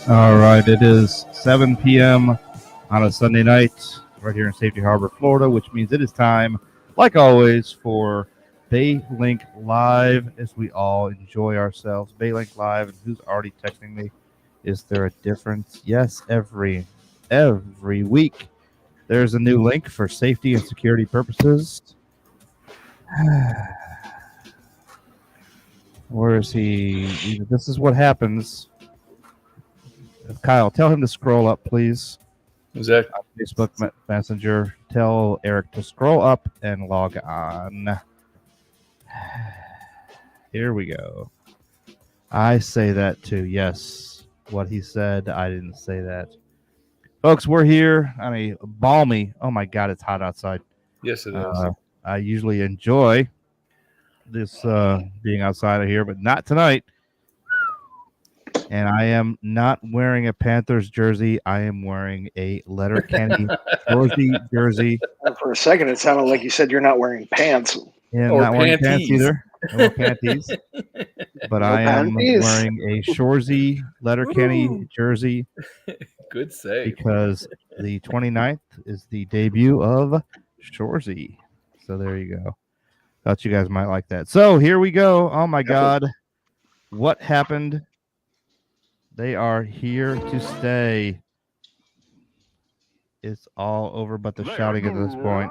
All right, it is 7 p.m. on a Sunday night right here in Safety Harbor, Florida, which means it is time, like always, for BayLink Live as we all enjoy ourselves. BayLink Live, and who's already texting me? Is there a difference? Yes, every week there's a new link for safety and security purposes. Where is he? This is what happens. Kyle, tell him to scroll up, please. Who's that? Facebook Messenger. Tell Eric to scroll up and log on. Here we go. I say that too. Yes. What he said, I didn't say that. Folks, we're here on a balmy. Oh my God, it's hot outside. Yes, it is. I usually enjoy this being outside of here, but not tonight. And I am not wearing a Panthers jersey. I am wearing a Letterkenny jersey. For a second, it sounded like you said you're not wearing pants. Yeah, Or not wearing pants panties. either. No panties. But No I am panties. wearing a Shoresy Letterkenny jersey Good save. because the 29th is the debut of Shoresy. So there you go. Thought you guys might like that. So here we go. Oh my God. What happened? They are here to stay. It's all over but the shouting at this point.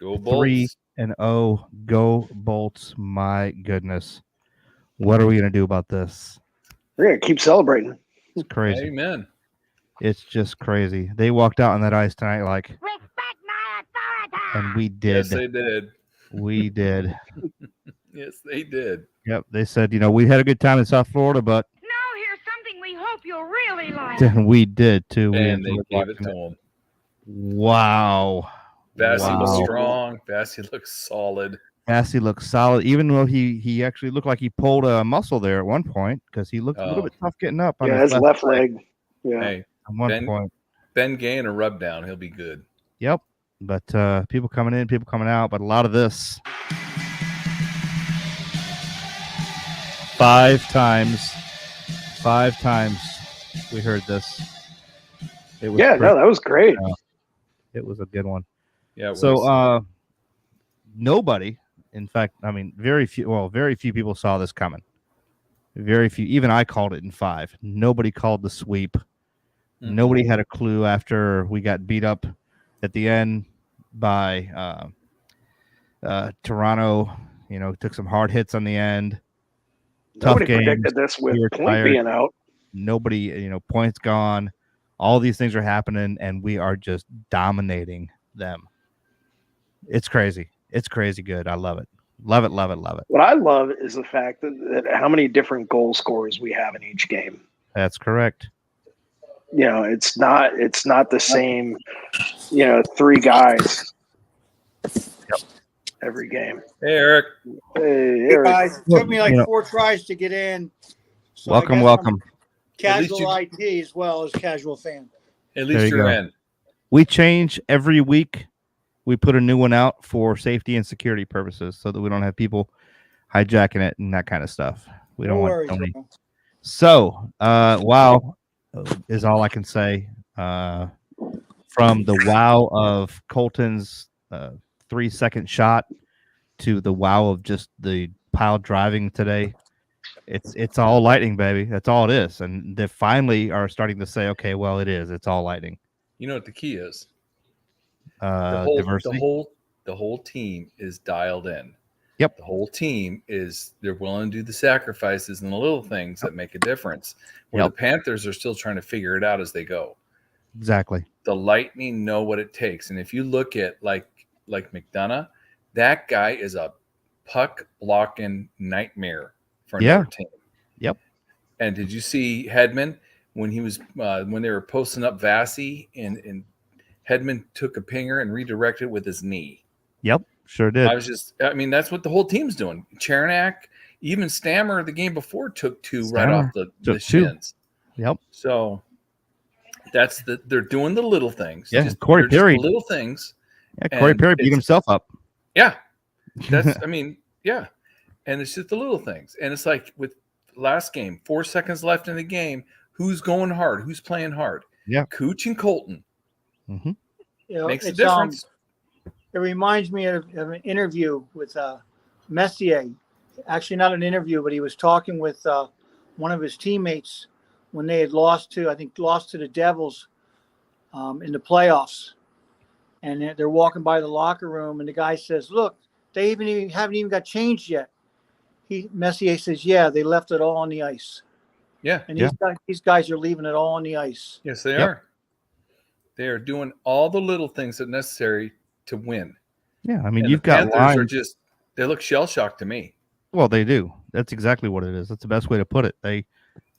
Go Bolts. 3-0. Go Bolts. My goodness. What are we going to do about this? We're going to keep celebrating. It's crazy. Amen. It's just crazy. They walked out on that ice tonight like, Respect my authority. and we did. Yes, they did. We did. Yes, they did. Yep. They said, we had a good time in South Florida, but Now here's something we hope you'll really like. we did too. We And they enjoyed gave it watching to him. Wow. Vassy looks Wow. strong. Vassy looks solid. Vassy looked solid, even though he actually looked like he pulled a muscle there at one point because he looked a little Oh. bit tough getting up on Yeah, his his left leg. Yeah. Hey, at one Ben- point. Ben Gay and a rub down. He'll be good. Yep. But people coming in, people coming out, but a lot of this. 5 times we heard this. It was Yeah, great. no, that was great. It was a good one. Yeah. It So was. nobody, in fact, very few people saw this coming. Very few. Even I called it in 5. Nobody called the sweep. Mhm. Nobody had a clue after we got beat up at the end by Toronto. Took some hard hits on the end. Tough Nobody games. predicted this with We were Point tired. being out. Nobody, points gone. All these things are happening, and we are just dominating them. It's crazy. It's crazy good. I love it. Love it, love it, love it. What I love is the fact that how many different goal scorers we have in each game. That's correct. It's not the same, 3 guys every game. Hey, Eric. Hey, Hey Eric. guys, it took me like You know- 4 tries to get in. So I Welcome, guess welcome. I'm Casual you- IT as well as casual fan. At There least you you're go. in. We change every week. We put a new one out for safety and security purposes so that we don't have people hijacking it and that kind of stuff. We No don't worries, want Tony. bro. So, wow is all I can say. From the wow of Colton's 3-second shot to the wow of just the pile driving today. It's all Lightning, baby. That's all it is. And they finally are starting to say, okay, well, it is. It's all Lightning. You know what the key is? The Diversity. whole team is dialed in. Yep. The whole team they're willing to do the sacrifices and the little things that make a difference. Where Yep. the Panthers are still trying to figure it out as they go. Exactly. The Lightning know what it takes. And if you look at like McDonough, that guy is a puck blocking nightmare for another team. Yep. And did you see Hedman when he was when they were posting up Vassy and Hedman took a pinger and redirected with his knee? Yep. Sure did. That's what the whole team's doing. Chernak, even Stammer the game before took 2 right Stammer off the took 2. shins. Yep. So they're doing the little things. Yeah, Just- Corey they're just Perry. little things. Yeah, Corey and Perry beat it's- himself up. Yeah. Yeah. And it's just the little things. And it's like with last game, 4 seconds left in the game, Who's going hard? Who's playing hard? Yeah. Cooch and Colton. Mm-hmm. You know, Makes a it's, difference. It reminds me of an interview with Messier. Actually, not an interview, but he was talking with one of his teammates when they had lost to the Devils in the playoffs. And they're walking by the locker room, and the guy says, "Look, they haven't even got changed yet." Messier says, "Yeah, they left it all on the ice." Yeah. And these guys are leaving it all on the ice. Yes, they are. They are doing all the little things that are necessary to win. Yeah, I mean, And you've the got Panthers lines. are just, they look shell-shocked to me. Well, they do. That's exactly what it is. That's the best way to put it.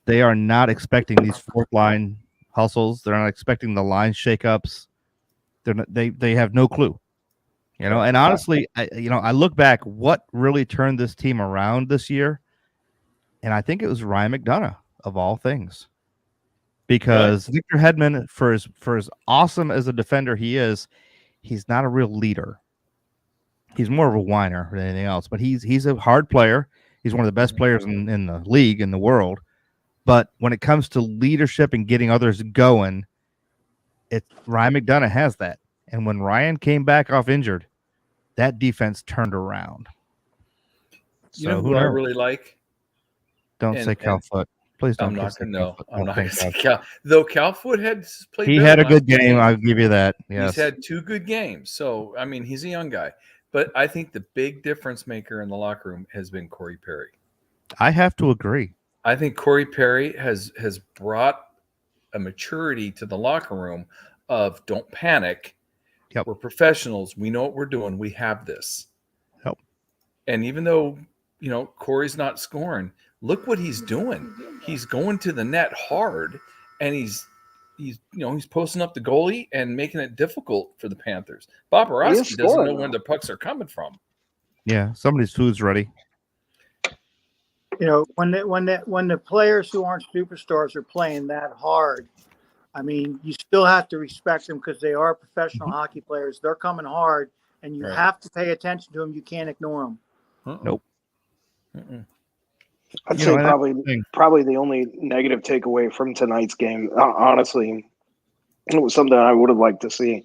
They are not expecting these fourth line hustles. They're not expecting the line shakeups. They have no clue. You know, and honestly, I look back what really turned this team around this year, and I think it was Ryan McDonough of all things. Because Victor Hedman, for as awesome as a defender he is, he's not a real leader. He's more of a whiner than anything else, but he's a hard player. He's one of the best players in the league, in the world. But when it comes to leadership and getting others going, Ryan McDonough has that. And when Ryan came back off injured, that defense turned around. You know who I really like? Don't say Cal Foot. Please don't. I'm not going to know. I'm not going to say God. Cal. Though Cal Foot had played. He had a good game. I'll give you that. Yes. He's had 2 good games. So, I mean, he's a young guy. But I think the big difference maker in the locker room has been Corey Perry. I have to agree. I think Corey Perry has brought a maturity to the locker room of don't panic. Yep. We're professionals. We know what we're doing. We have this. Yep. And even though, Corey's not scoring, look what he's doing. He's going to the net hard, and he's posting up the goalie and making it difficult for the Panthers. Bobrovsky doesn't know when the pucks are coming from. Yeah, somebody's food's ready. You know, when the players who aren't superstars are playing that hard, I mean, you still have to respect them because they are professional hockey players. They're coming hard, and you have to pay attention to them. You can't ignore them. Nope. I'd say probably the only negative takeaway from tonight's game, honestly, it was something I would have liked to see,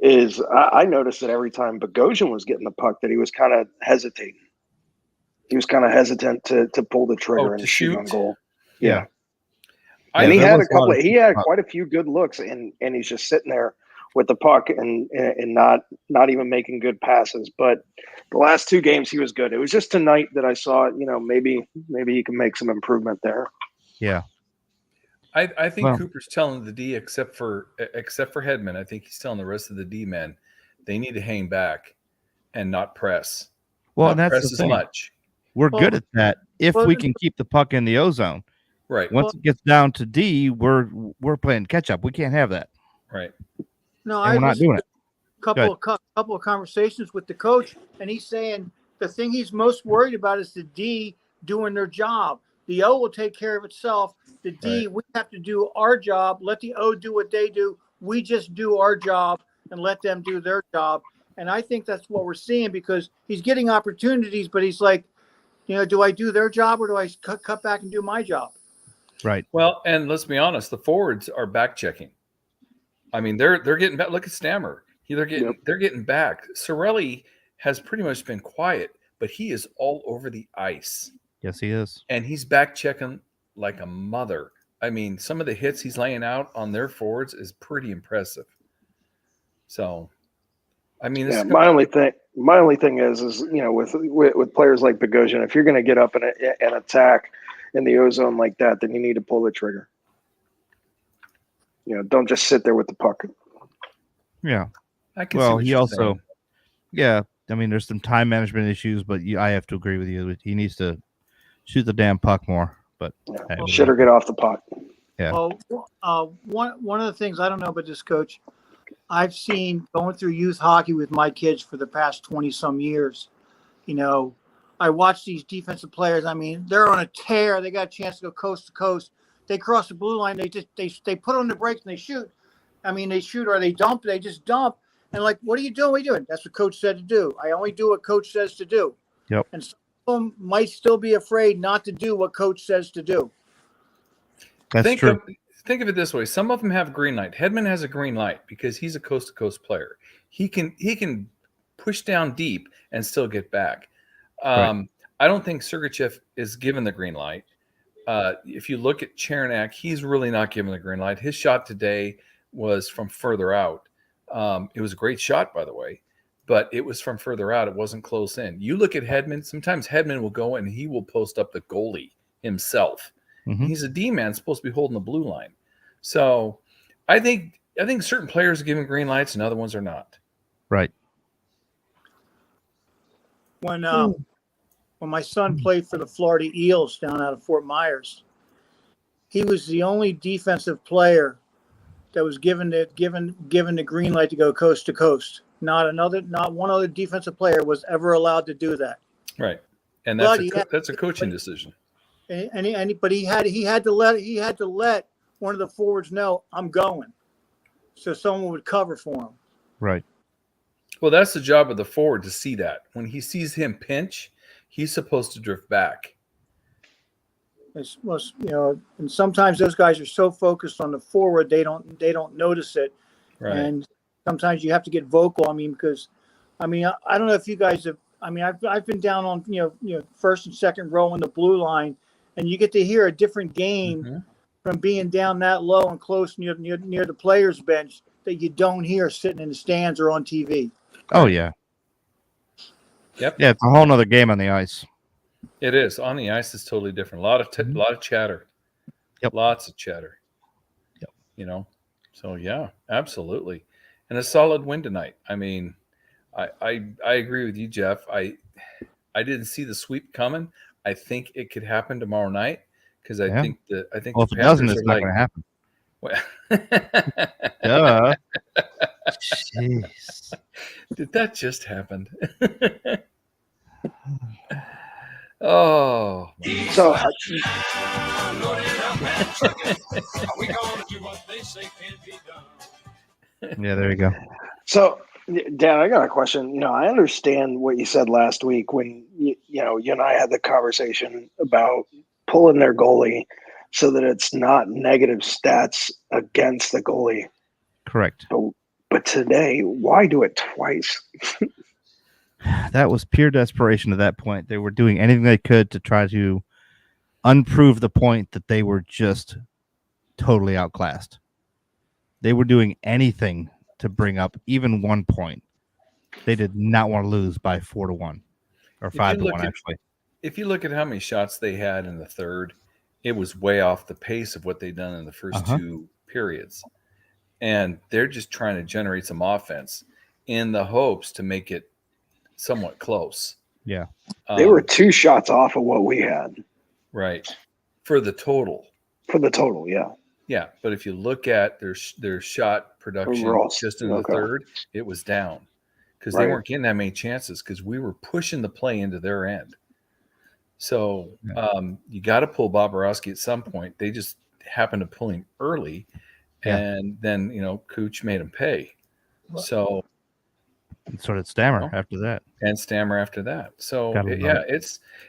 is I noticed that every time Bogosian was getting the puck that he was kind of hesitating. He was kind of hesitant to pull the trigger and shoot on goal. Yeah. And he had quite a few good looks, and he's just sitting there with the puck and not even making good passes. But the last 2 games he was good. It was just tonight that I saw, maybe he can make some improvement there. Yeah. I think Cooper's telling the D, except for Hedman, I think he's telling the rest of the D men they need to hang back and not press. Well, not and that's press the as thing. much. We're good at that if we can keep the puck in the O zone. Right. Once it gets down to D, we're playing catch up. We can't have that. Right. No, we're not doing it. Couple of conversations with the coach, and he's saying the thing he's most worried about is the D doing their job. The O will take care of itself. The D, we have to do our job. Let the O do what they do. We just do our job and let them do their job. And I think that's what we're seeing because he's getting opportunities, but he's like, do I do their job or do I cut back and do my job? Right. Well, and let's be honest, the forwards are back checking. I mean, they're getting back. Look at Stammer. They're getting back. Sorelli has pretty much been quiet, but he is all over the ice. Yes, he is. And he's back checking like a mother. I mean, some of the hits he's laying out on their forwards is pretty impressive. So, I mean, my only thing is with players like Bogosian, if you're going to get up and attack in the O-zone like that, then you need to pull the trigger. Don't just sit there with the puck. Yeah. He also, I mean, there's some time management issues, but I have to agree with you. He needs to shoot the damn puck more. But shit or get off the puck. Yeah. One of the things I don't know about this coach, I've seen going through youth hockey with my kids for the past 20 some years. I watch these defensive players. I mean, they're on a tear. They got a chance to go coast to coast. They cross the blue line. They put on the brakes and they shoot. I mean, they shoot or they dump. They just dump. And like, what are you doing? What are you doing? That's what coach said to do. I only do what coach says to do. Yep. And some of them might still be afraid not to do what coach says to do. That's true. Think of it this way. Some of them have green light. Hedman has a green light because he's a coast-to-coast player. He can push down deep and still get back. Right. I don't think Sergachev is given the green light. If you look at Chernak, he's really not given the green light. His shot today was from further out. It was a great shot, by the way, but it was from further out. It wasn't close in. You look at Hedman. Sometimes Hedman will go and he will post up the goalie himself. Mhm. He's a D man, supposed to be holding the blue line. So I think certain players are given green lights and other ones are not. Right. When my son played for the Florida Eels down out of Fort Myers, he was the only defensive player that was given the green light to go coast to coast. Not one other defensive player was ever allowed to do that. Right, and But that's a coaching decision. But he had to let one of the forwards know, I'm going, so someone would cover for him. Right. Well, that's the job of the forward to see that. When he sees him pinch, he's supposed to drift back. And sometimes those guys are so focused on the forward they don't notice it. Right. And sometimes you have to get vocal. Because I don't know if you guys have. I've been down on first and second row on the blue line, and you get to hear a different game from being down that low and close near the players' bench that you don't hear sitting in the stands or on TV. Oh yeah. Yep. Yeah, it's a whole nother game on the ice. It is. On the ice, it's totally different. A lot of chatter. Yep. Lots of chatter. Yep. So yeah, absolutely. And a solid win tonight. I agree with you, Jeff. I didn't see the sweep coming. I think it could happen tomorrow night because I think well, the if it doesn't, it's not going to happen. Well, Duh. Jeez. did that just happen? Oh. So Yeah, there you go. So, Dan, I got a question. I understand what you said last week when you and I had the conversation about pulling their goalie so that it's not negative stats against the goalie. Correct. But today, why do it twice? That was pure desperation at that point. They were doing anything they could to try to unprove the point that they were just totally outclassed. They were doing anything to bring up even 1 point. They did not want to lose by 4-1 or 5-1, actually. If you look at how many shots they had in the third, it was way off the pace of what they'd done in the first two periods. And they're just trying to generate some offense in the hopes to make it somewhat close. Yeah. They were 2 shots off of what we had. Right. For the total. Yeah. Yeah, but if you look at their shot production Overall, just in the third, it was down because they weren't getting that many chances because we were pushing the play into their end. So you got to pull Bobrovsky at some point. They just happened to pull him early, and then Cooch made him pay. So did Stammer after that, and Stammer after that. So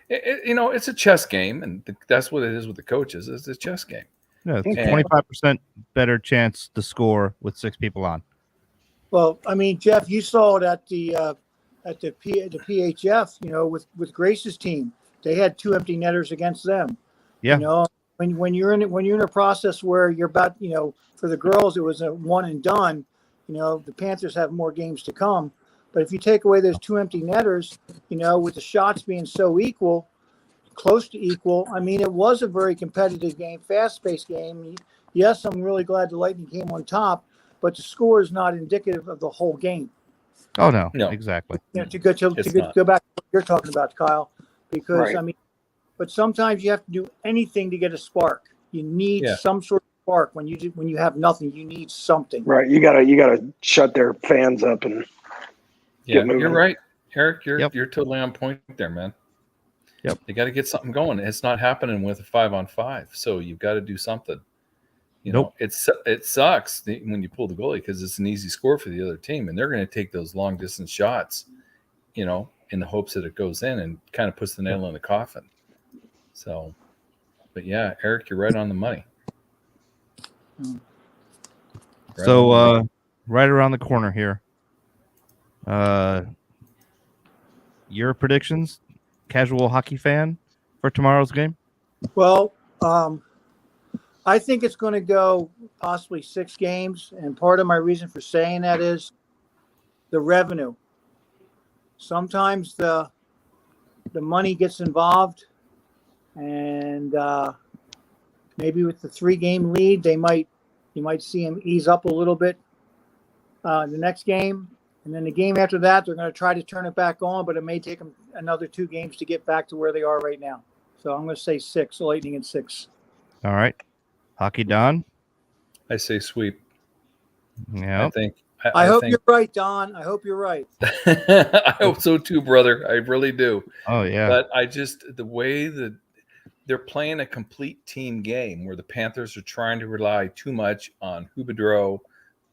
it's a chess game, and that's what it is with the coaches. It's a chess game. Yeah, 25% better chance to score with 6 people on. Well, Jeff, you saw it at the PHF. With Grace's team, they had 2 empty netters against them. Yeah. When you're in a process where you're about, for the girls it was a one and done. The Panthers have more games to come, but if you take away those 2 empty netters, with the shots being so equal. Close to equal. It was a very competitive game, fast-paced game. Yes, I'm really glad the Lightning came on top, but the score is not indicative of the whole game. Oh no, exactly. To go back to what you're talking about, Kyle, because but sometimes you have to do anything to get a spark. You need some sort of spark when you have nothing. You need something. Right. You gotta shut their fans up and get moving. You're right, Eric. You're totally on point there, man. Yep. They got to get something going. It's not happening with a 5-on-5. So you've got to do something. It sucks when you pull the goalie because it's an easy score for the other team. And they're going to take those long distance shots, in the hopes that it goes in and kind of puts the nail in the coffin. So, but yeah, Eric, you're right on the money. So right around the corner here. Your predictions, casual hockey fan, for tomorrow's game? Well, I think it's going to go possibly 6 games, and part of my reason for saying that is the revenue. Sometimes the money gets involved, and maybe with the 3-game lead, you might see him ease up a little bit the next game, and then the game after that, they're going to try to turn it back on, but it may take them another 2 games to get back to where they are right now. So I'm going to say 6, Lightning in 6. All right. Hockey Don? I say sweep. Yeah. I think. I hope you're right, Don. I hope you're right. I hope so too, brother. I really do. Oh, yeah. But the way that they're playing a complete team game where the Panthers are trying to rely too much on Hubadro,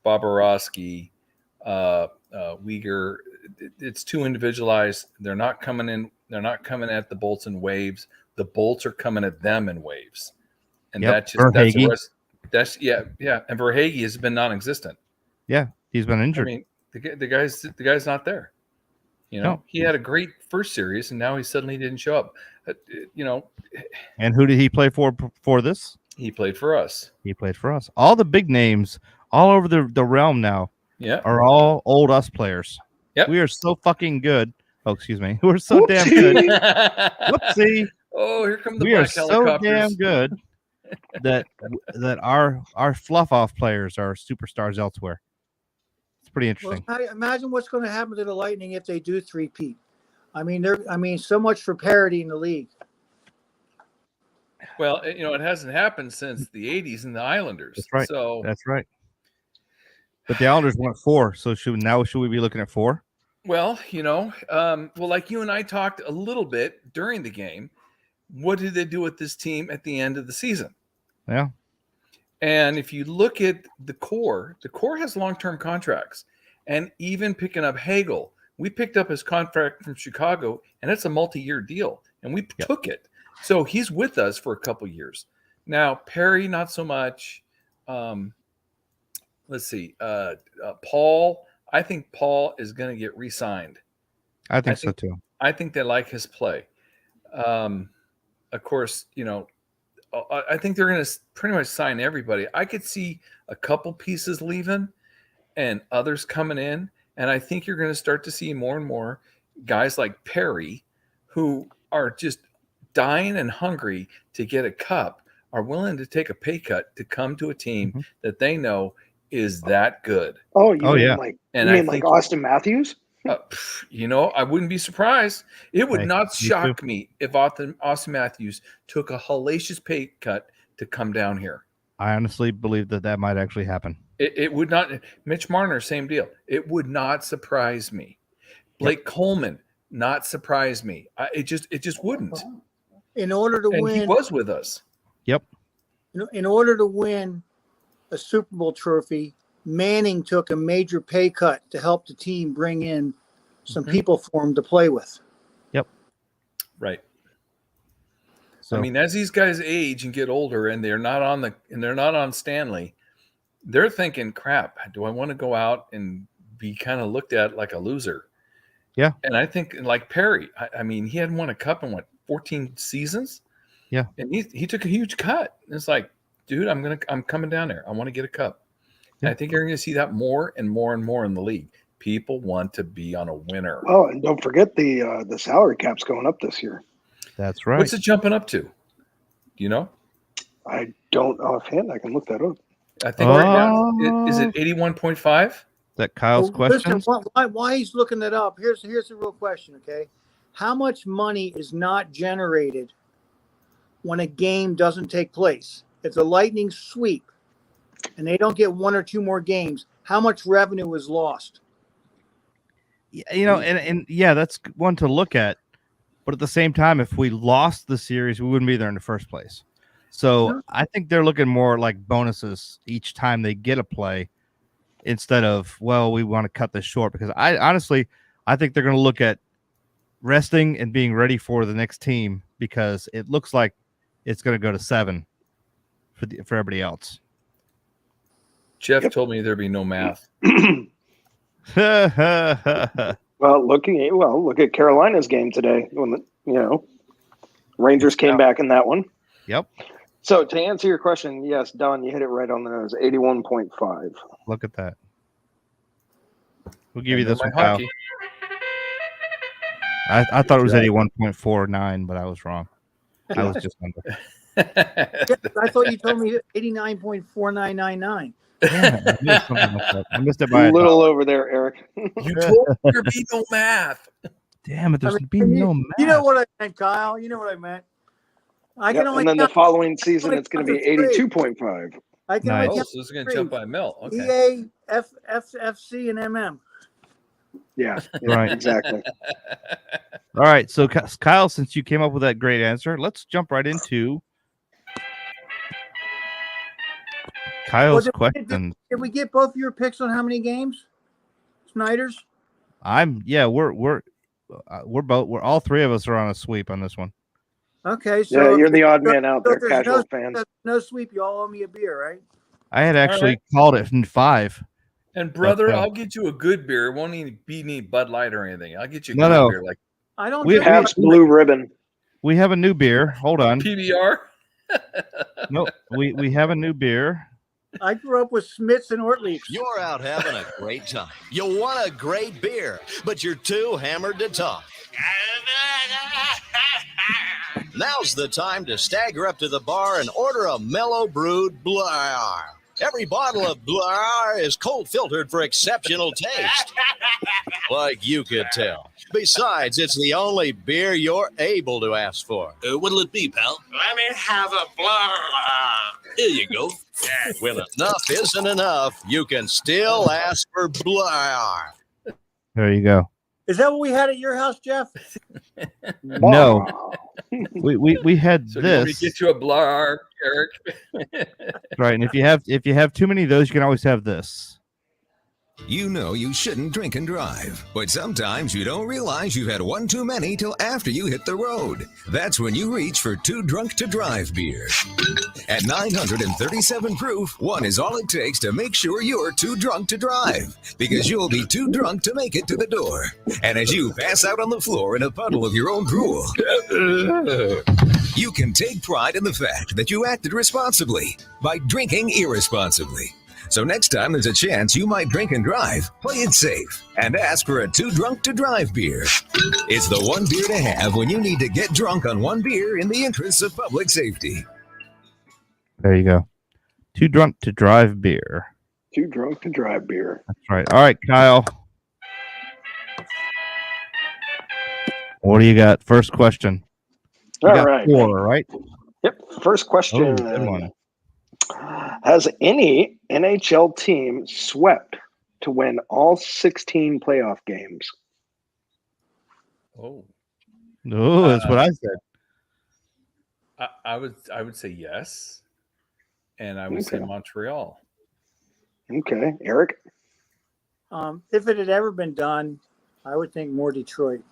Bobrovsky, Uyghur. It's too individualized. They're not coming in. They're not coming at the Bolts in waves. The Bolts are coming at them in waves. And that's the rest. And Verhaeghe has been non-existent. Yeah, he's been injured. I mean, the guy's not there. He had a great first series, and now he suddenly didn't show up. And who did he play for this? He played for us. All the big names all over the realm now are all old us players. Yep. We are so fucking good. Oh, excuse me. We're so damn good. Whoopsie. Oh, here come the we black are so helicopters. Damn good that our fluff off players are superstars elsewhere. It's pretty interesting. Well, imagine what's going to happen to the Lightning if they do 3-peat. I mean, so much for parity in the league. Well, it hasn't happened since the 80s and the Islanders. That's right. So that's right. But the Islanders went 4. So should we be looking at 4? Well, like you and I talked a little bit during the game. What did they do with this team at the end of the season? Yeah. And if you look at the core has long-term contracts. And even picking up Hagel, we picked up his contract from Chicago, and it's a multi-year deal, and we took it. So he's with us for a couple years. Now, Perry, not so much. Let's see. Paul, I think Paul is going to get re-signed. I think so, too. I think they like his play. Of course, I think they're going to pretty much sign everybody. I could see a couple pieces leaving and others coming in. And I think you're going to start to see more and more guys like Perry, who are just dying and hungry to get a cup, are willing to take a pay cut to come to a team that they know is that good. Oh, you mean like Austin Matthews? I wouldn't be surprised. It would not shock me if Austin Matthews took a hellacious pay cut to come down here. I honestly believe that might actually happen. It would not. Mitch Marner, same deal. It would not surprise me. Blake Coleman, not surprise me. It just wouldn't. In order to win, he was with us. Yep. In order to win a Super Bowl trophy, Manning took a major pay cut to help the team bring in some people for him to play with. Yep. Right. So, I mean, as these guys age and get older, and they're not on Stanley, they're thinking, "Crap, do I want to go out and be kind of looked at like a loser?" Yeah. And I think, like Perry, I mean, he hadn't won a cup in 14 seasons. Yeah. And he took a huge cut. It's like, dude, I'm coming down there. I want to get a cup. And I think you're going to see that more and more and more in the league. People want to be on a winner. Oh, and don't forget the salary cap's going up this year. That's right. What's it jumping up to? Do you know? I don't offhand. I can look that up. I think right now, is it 81.5? Is that Kyle's question? Listen, why he's looking it up? Here's the real question, okay? How much money is not generated when a game doesn't take place? If the Lightning sweep and they don't get 1 or 2 more games, how much revenue is lost? And that's one to look at. But at the same time, if we lost the series, we wouldn't be there in the first place. So I think they're looking more like bonuses each time they get a play instead of, well, we want to cut this short. Because I think they're going to look at resting and being ready for the next team, because it looks like it's going to go to 7 for everybody else. Jeff told me there'd be no math. Well, look at Carolina's game today. When Rangers came back in that one. Yep. So to answer your question, yes, Don, you hit it right on the nose. 81.5. Look at that. We'll give you this one, Kyle. Hockey. I thought it was 81.49, but I was wrong. I was just under. I thought you told me 89.4999. Yeah, I missed something like that. I missed it by a little over there, Eric. You told me there'd be no math. Damn it, there's no math. You know what I meant, Kyle. You know what I meant. I can only. And then the following season, it's going to be 82.5. I can Nice. only So this is going to jump by a mil. Okay. EA, FC, and MM. Yeah, Right. Exactly. All right, so Kyle, since you came up with that great answer, let's jump right into Kyle's question. Did we get both of your picks on how many games? Snyder's? We're all three of us are on a sweep on this one. Okay, so yeah, you're the odd man out there, there's casual fans. No sweep, you all owe me a beer, right? I had actually called it in 5. And brother, I'll get you a good beer. It won't need be need Bud Light or anything. I'll get you a good beer. Like I don't. We Pabst Blue Ribbon. We have a new beer. Hold on. PBR. No, we have a new beer. I grew up with Smiths and Ortliebs. You're out having a great time. You want a great beer, but you're too hammered to talk. Now's the time to stagger up to the bar and order a mellow brewed Blar. Every bottle of Blar is cold filtered for exceptional taste. Like you could tell. Besides, it's the only beer you're able to ask for. What'll it be, pal? Let me have a Blar. Here you go. When enough isn't enough, you can still ask for Blar. There you go. Is that what we had at your house, Jeff? No. We had So this. we get you a Blar, Eric. Right, and if you have too many of those, you can always have this. You know you shouldn't drink and drive, but sometimes you don't realize you've had one too many till after you hit the road. That's when you reach for Too Drunk to Drive beer. At 937 proof, one is all it takes to make sure you're too drunk to drive, because you'll be too drunk to make it to the door. And as you pass out on the floor in a puddle of your own drool, you can take pride in the fact that you acted responsibly by drinking irresponsibly. So next time there's a chance you might drink and drive, play it safe and ask for a Too Drunk to Drive beer. It's the one beer to have when you need to get drunk on one beer in the interests of public safety. There you go. Too Drunk to Drive beer. Too Drunk to Drive beer. That's right. All right, Kyle. What do you got? First question. You All got right. 4, right? Yep. First question. Oh, good one. Has any NHL team swept to win all 16 playoff games? Oh, That's what I said. I would say yes, and I would say Montreal. Okay, Eric. If it had ever been done, I would think more Detroit.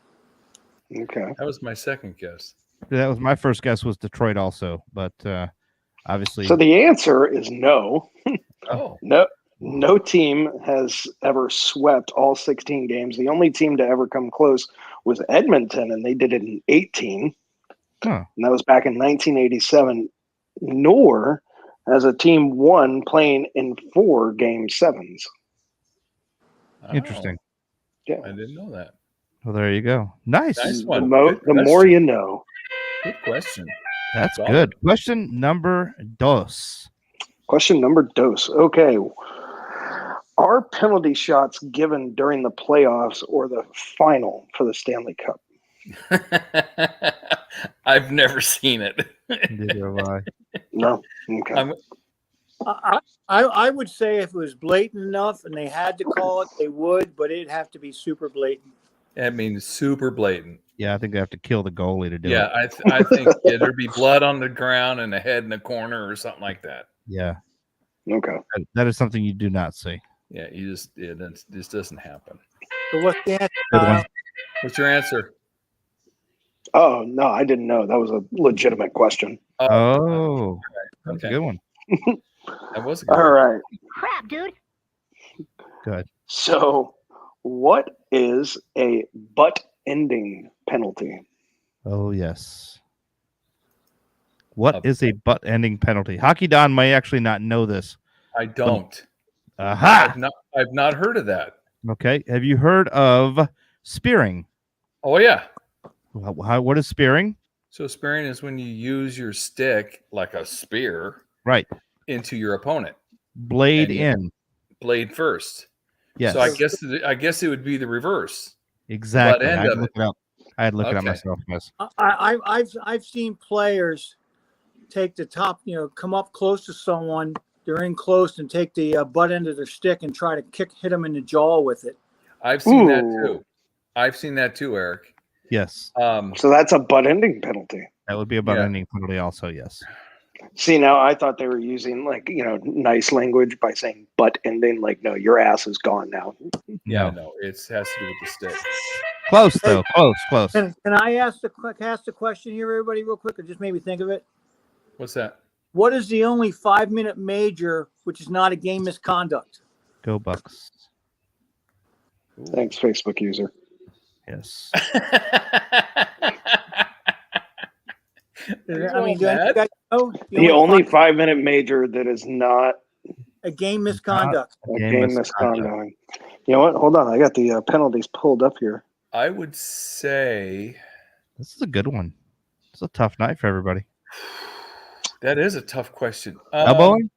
Okay. That was my second guess. That was my first guess was Detroit also, but obviously. So the answer is no. Oh. No team has ever swept all 16 games. The only team to ever come close was Edmonton, and they did it in 18. Huh. And that was back in 1987. Nor has a team won playing in 4 game 7s. Interesting. Yeah. I didn't know that. Well, there you go. Nice. Nice one. The more you know. Good question. That's Solid. good. Question number 2. Question number 2. Okay. Are penalty shots given during the playoffs or the final for the Stanley Cup? I've never seen it. Neither have I. No. Okay. I would say if it was blatant enough and they had to call it, they would, but it'd have to be super blatant. I mean, super blatant. Yeah, I think they have to kill the goalie to do it. Yeah, I think there'd be blood on the ground and a head in the corner or something like that. Yeah. Okay. That is something you do not see. Yeah, that just doesn't happen. So what's the answer? Good one. What's your answer? Oh, no, I didn't know. That was a legitimate question. Oh, that's Okay. a good one. That was a good All one. right. Crap, dude. Good. So, what is a butt-ending penalty? Oh, yes. What is a butt-ending penalty? Hockey Don may actually not know this. I don't. Aha! I've not heard of that. Okay. Have you heard of spearing? Oh yeah. What is spearing? So spearing is when you use your stick like a spear Right. into your opponent. Blade And in. Blade first. Yes. So I guess it would be the reverse. Exactly. Butt end I had of to look it. it up. I had to look it up Okay. myself. Yes. I've seen players take the top, come up close to someone. They're in close and take the butt end of their stick and try to hit them in the jaw with it. I've seen that Ooh. too. I've seen that too, Eric. Yes. So that's a butt-ending penalty. That would be a butt-ending penalty also, yes. See, now I thought they were using nice language by saying butt-ending. Like, no, your ass is gone now. Yeah, No. no, it has to do with the stick. Close, though. Close. Can I ask the question here, everybody, real quick? It just made me think of it. What's that? What is the only 5-minute major which is not a game misconduct? Go Bucks. Thanks, Facebook user. Yes. Do you mad? guys know? The only 5-minute major that is not a game misconduct. a game misconduct. You know what? Hold on. I got the penalties pulled up here. I would say This is a good one. It's a tough night for everybody. that is a tough question. Elbowing?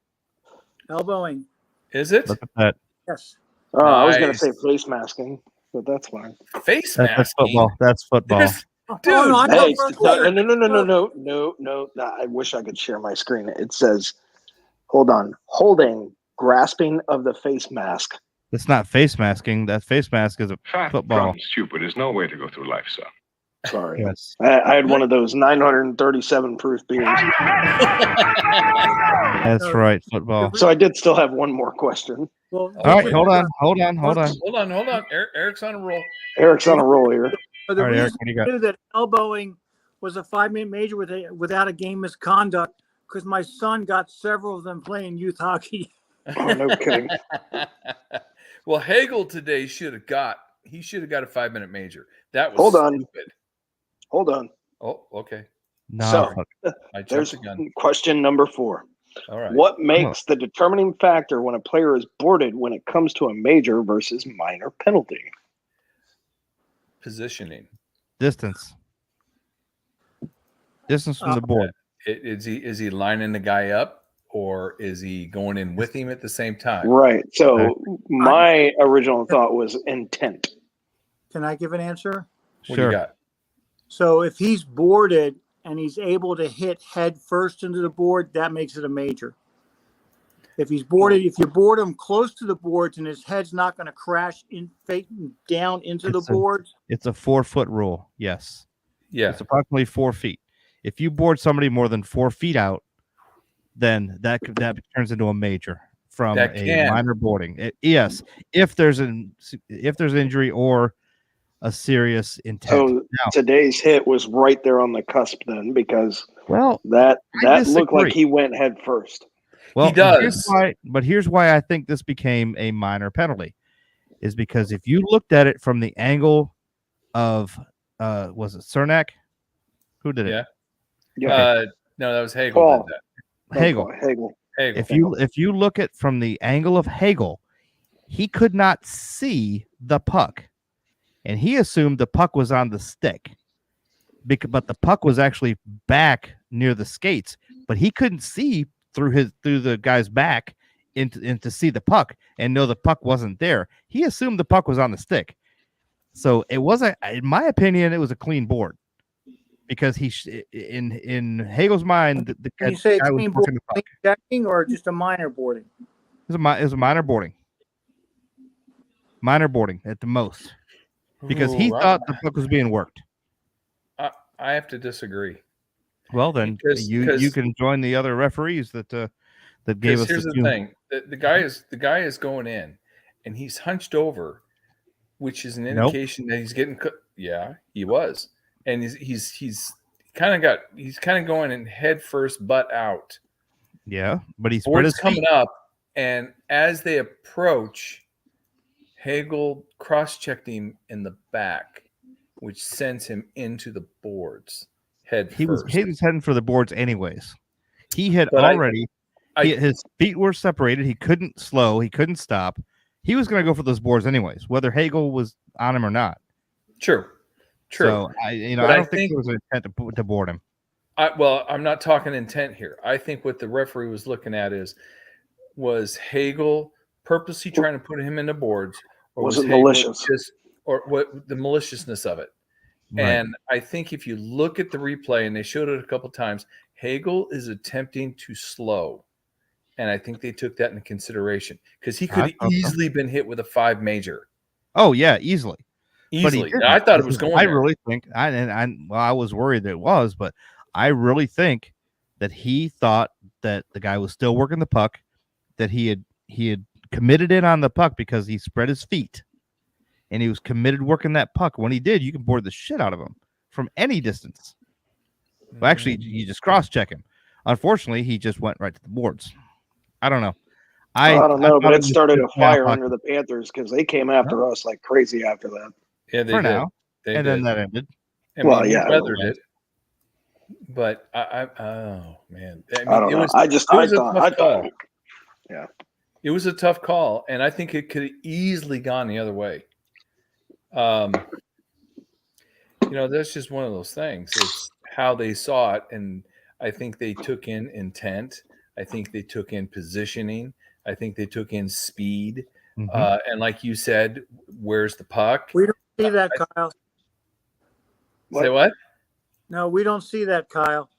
Elbowing. Is it? Look at that. Yes. Oh, I was going to Nice. say face masking, but that's fine. Face That's masking. football. That's football. Dude, Oh, no, I Hey, thought for a player. no. I wish I could share my screen. It says, hold on, holding, grasping of the face mask. It's not face masking. That face mask is a Fat, football. drunk, stupid is no way to go through life, sir. Sorry. Yes. I had one of those 937 proof beers. That's right. Football. So I did still have one more question. Well, All right. Hold on. Hold on. Eric's on a roll. Eric's on a roll here. So the All right, Eric, reason what do you got? I knew that elbowing was a 5-minute major without a game misconduct because my son got several of them playing youth hockey. Oh, no kidding. Well, Hagel today should have got a 5-minute major. That was Hold on. stupid. Hold on. Oh, okay. No. So, I jumped there's the gun. question number 4. All right. What makes the determining factor when a player is boarded when it comes to a major versus minor penalty? Positioning. Distance from the board. Is he lining the guy up, or is he going in with him at the same time? Right. So my original thought was intent. Can I give an answer? What do you got? So if he's boarded and he's able to hit head first into the board, that makes it a major. If he's boarded, if you board him close to the boards and his head's not going to crash down into the boards. It's a 4-foot rule. Yes. Yeah. It's approximately 4 feet. If you board somebody more than 4 feet out, then that turns into a major from a minor boarding. Yes, if there's an injury or a serious intent. So now, today's hit was right there on the cusp then, because that I looked like disagree. he went head first. Well, he does. Here's why I think this became a minor penalty, is because if you looked at it from the angle of was it Cernak? Who did it? Yeah. No, that was Hagel. Paul. Did that. Hagel. If you look at from the angle of Hagel, he could not see the puck, and he assumed the puck was on the stick, but the puck was actually back near the skates, but he couldn't see through the guy's back to see the puck and know the puck wasn't there. He assumed the puck was on the stick, so it wasn't. In my opinion, it was a clean board. Because in Hagel's mind, the Can you say guy was clean working the puck. checking or just a minor boarding? It was a minor boarding. Minor boarding at the most. Because he thought the puck was being worked. I have to disagree. Well, then you can join the other referees that gave us. Here's the thing: the guy is going in, and he's hunched over, which is an indication that he's getting. Yeah, he was. And he's kind of going in head first, butt out. Yeah, but he spread Board's his coming feet. up, and as they approach, Hagel cross-checked him in the back, which sends him into the boards head He was first. heading for the boards anyways. He had But already his feet were separated. He couldn't slow. He couldn't stop. He was going to go for those boards anyways, whether Hagel was on him or not. True. So I don't think there was an intent to board him. I'm not talking intent here. I think what the referee was looking at was Hagel purposely trying to put him into boards, or was was it Hagel malicious? or what the maliciousness of it? Right. And I think if you look at the replay, and they showed it a couple times, Hagel is attempting to slow. And I think they took that into consideration because he could have easily been hit with a 5 major. Oh, yeah, easily. Easily. I thought it was going there. Really think, I was worried that it was, but I really think that he thought that the guy was still working the puck, that he had committed in on the puck because he spread his feet, and he was committed working that puck. When he did, you can board the shit out of him from any distance. Well, actually, you just cross-check him. Unfortunately, he just went right to the boards. I don't know. I don't know, but it started a fire under the Panthers because they came after us like crazy after that. Yeah, they for did. now. Then that ended. We weathered it. But oh man, I don't know. I thought. Yeah, it was a tough call, and I think it could have easily gone the other way. That's just one of those things. It's how they saw it, and I think they took in intent. I think they took in positioning. I think they took in speed. And like you said, where's the puck? We don't see that, Kyle. Say what? No, we don't see that, Kyle.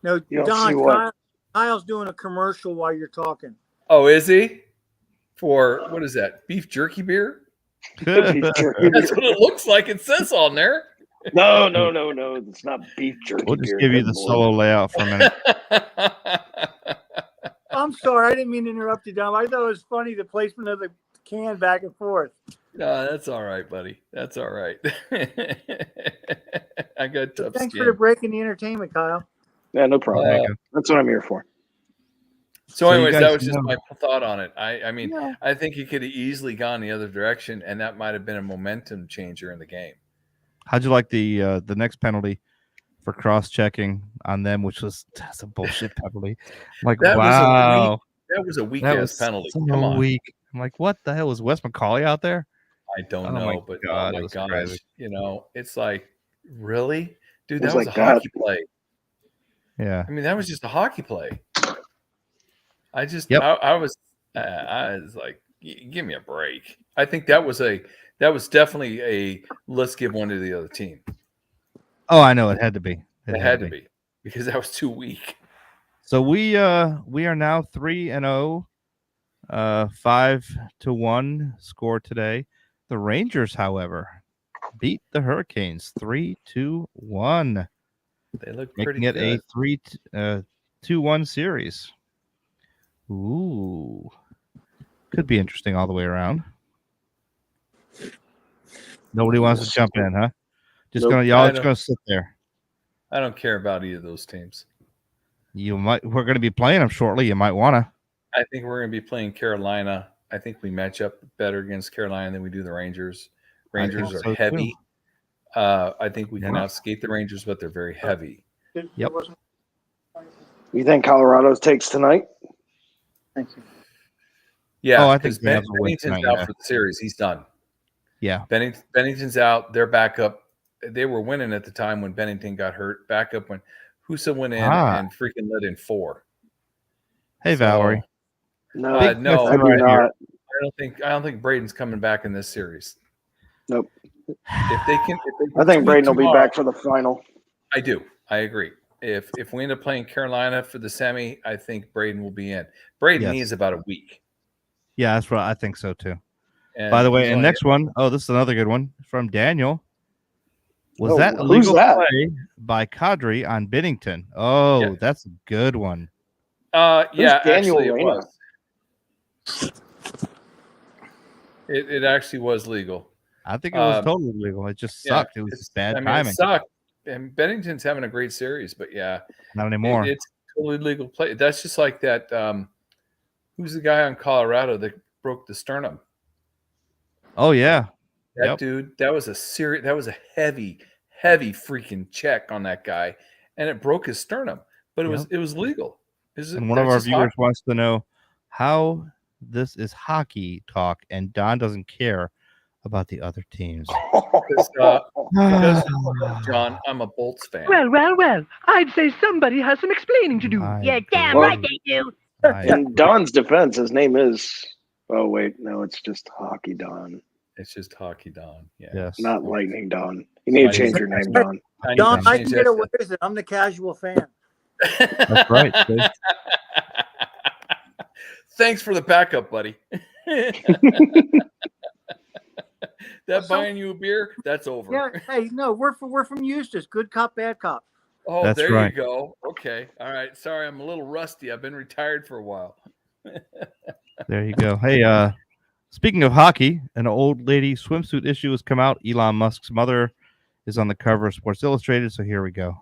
No, Don, Kyle's doing a commercial while you're talking. Oh, is he? For, what is that? Beef jerky beer? That's what it looks like. It says on there. No. It's not beef jerky. We'll just give you the solo layout for a minute. I'm sorry. I didn't mean to interrupt you, Dom. I thought it was funny, the placement of the can back and forth. No, that's all right, buddy. That's all right. I got tough Thanks skin. for the break in the entertainment, Kyle. Yeah, no problem. That's what I'm here for. So anyways, that was just my thought on it. I think he could have easily gone the other direction, and that might have been a momentum changer in the game. How'd you like the next penalty for cross-checking on them, which that's a bullshit penalty? I'm like, wow. That was a weak-ass penalty. So Come on. weak. I'm like, what the hell? Was Wes McCauley out there? I don't know, but oh my gosh. Crazy. It's like, really? Dude, that was a hockey play. Yeah. I mean, that was just a hockey play. I was like, give me a break. I think that was definitely a let's give one to the other team. Oh, I know. It had to be. It had to be because that was too weak. So we are now 3-0, 5-1 score today. The Rangers, however, beat the Hurricanes 3-1. They look pretty good. Making it a 2-1 series. Ooh, could be interesting all the way around. Nobody wants to jump in, huh? Y'all just gonna sit there. I don't care about either of those teams. We're going to be playing them shortly. You might want to. I think we're going to be playing Carolina. I think we match up better against Carolina than we do the Rangers. Rangers are heavy. I think we can outskate the Rangers, but they're very heavy. Yep. You think Colorado takes tonight? Thank you. Yeah, because Bennington's out for the series. He's done. Yeah. Bennington's out. They're back up. They were winning at the time when Bennington got hurt. Back up when Husa went in and freaking let in 4. Hey, Valerie. No, I do not. I don't think Braden's coming back in this series. Nope. If they can I think Braden will be back for the final. I do. I agree. If we end up playing Carolina for the semi, I think Braden will be in. Braden needs about a week. Yeah, that's right. I think so too. And by the way, and next one, this is another good one from Daniel. Was that illegal play by Kadri on Binnington? Oh, that's a good one. Yeah, actually it was. It actually was legal. I think it was totally legal. It just sucked. It was just bad timing. It sucked. And Bennington's having a great series, but not anymore. It's totally legal play. That's just like that. Who's the guy on Colorado that broke the sternum? Oh yeah. That dude. That was a heavy freaking check on that guy, and it broke his sternum. But it was legal. And one of our viewers wants to know how this is hockey talk, and Don doesn't care about the other teams. Because, John, I'm a Bolts fan. Well. I'd say somebody has some explaining to do. Yeah, damn right they do. In Don's defense, his name is. Oh wait, no, it's just Hockey Don. It's just Hockey Don. Yeah. Yes. Not Lightning Don. You need to change your name, Don. Don, I can get away with it. I'm the casual fan. That's right. Thanks for the backup, buddy. That buying you a beer, that's over. Yeah, hey, no, we're from Eustis. Good cop, bad cop. Oh, that's there right. you go. Okay. All right. Sorry, I'm a little rusty. I've been retired for a while. There you go. Hey, speaking of hockey, an old lady swimsuit issue has come out. Elon Musk's mother is on the cover of Sports Illustrated, so here we go.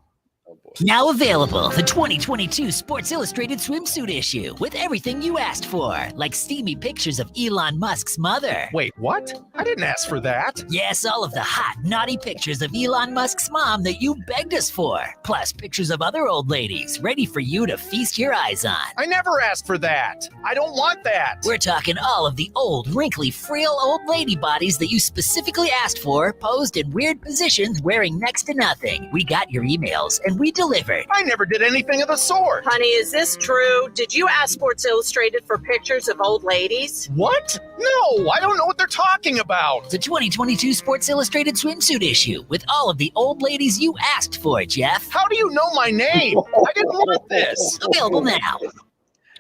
Now available, the 2022 Sports Illustrated swimsuit issue with everything you asked for, like steamy pictures of Elon Musk's mother. Wait, what? I didn't ask for that. Yes, all of the hot, naughty pictures of Elon Musk's mom that you begged us for, plus pictures of other old ladies ready for you to feast your eyes on. I never asked for that. I don't want that. We're talking all of the old, wrinkly, frail old lady bodies that you specifically asked for, posed in weird positions, wearing next to nothing. We got your emails, and we delivered. I never did anything of the sort. Honey, is this true? Did you ask Sports Illustrated for pictures of old ladies? What? No, I don't know what they're talking about. The 2022 Sports Illustrated swimsuit issue with all of the old ladies you asked for, Jeff. How do you know my name? I didn't want this. Available now.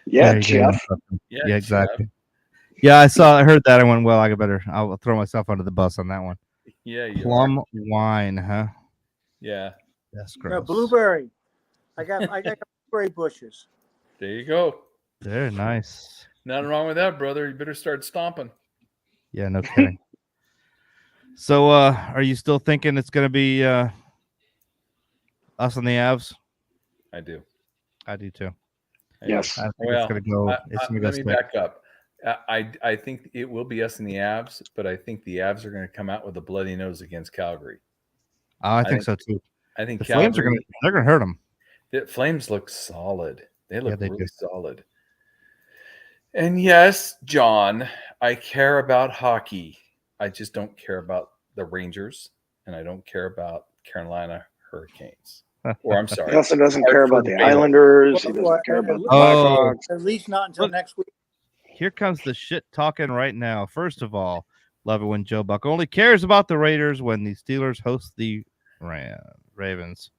Yeah, Jeff. Yeah, exactly. Jeff. Yeah, I heard that. I went, well, I'll throw myself under the bus on that one. Yeah, Plum wine, huh? Yeah. That's gross. Yeah, blueberry. I got blueberry bushes. There you go. They're nice. Nothing wrong with that, brother. You better start stomping. Yeah, no kidding. So, are you still thinking it's going to be us and the Avs? I do. I do too. Yes. I think it's going to go. Let me back up. I think it will be us and the Avs, but I think the Avs are going to come out with a bloody nose against Calgary. I think so too. I think the Flames are going to hurt them. The Flames look solid. They look really solid. And yes, John, I care about hockey. I just don't care about the Rangers, and I don't care about Carolina Hurricanes. Or I'm sorry. He also doesn't care about the Islanders. He doesn't care about the Blackhawks. At least not until next week. Here comes the shit talking right now. First of all, love it when Joe Buck only cares about the Raiders when the Steelers host the Ravens.